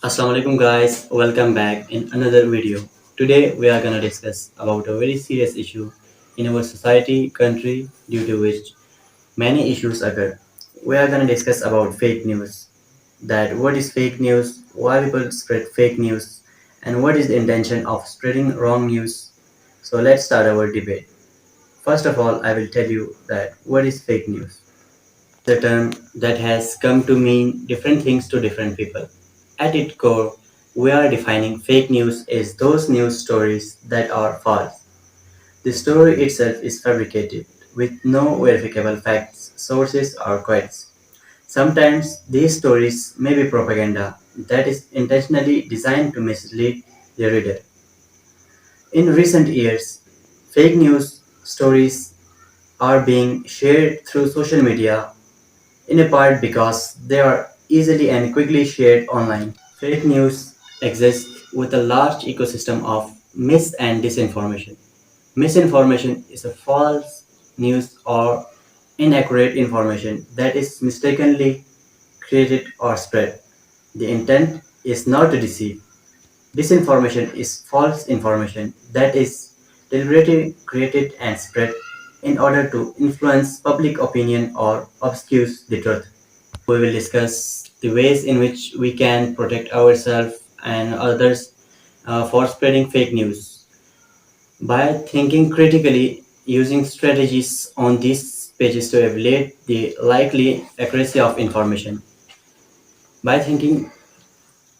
Assalamualaikum guys, welcome back in another video. Today we are gonna discuss about a very serious issue in our society, country, due to which many issues occur. We are gonna discuss about fake news. That what is fake news, why people spread fake news, and what is the intention of spreading wrong news. So let's start our debate. First of all, I will tell you that what is fake news. The term that has come to mean different things to different people. At its core, we are defining fake news as those news stories that are false. The story itself is fabricated, with no verifiable facts, sources, or quotes. Sometimes these stories may be propaganda that is intentionally designed to mislead the reader. In recent years, fake news stories are being shared through social media in a part because they are easily and quickly shared online. Fake news exists with a large ecosystem of mis and disinformation. Misinformation is a false news or inaccurate information that is mistakenly created or spread. The intent is not to deceive. Disinformation is false information that is deliberately created and spread in order to influence public opinion or obscure the truth. We will discuss the ways in which we can protect ourselves and others for spreading fake news. By thinking critically, using strategies on these pages to evaluate the likely accuracy of information. By thinking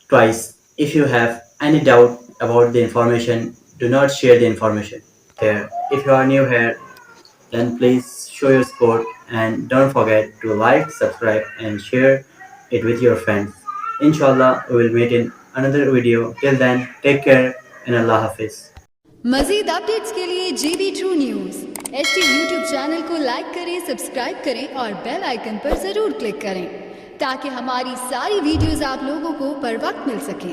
twice, if you have any doubt about the information, do not share the information. Here, if you are new here, then please show your support and don't forget to like, subscribe, and share it with your friends. Inshallah, we will meet in another video. Till then, take care and Allah Hafiz. मजीद updates के लिए GB true news HT YouTube channel को like करें, subscribe करें और bell icon पर ज़रूर click करें ताकि हमारी सारी वीडियोस आप लोगों को बर वक्त मिल सकें।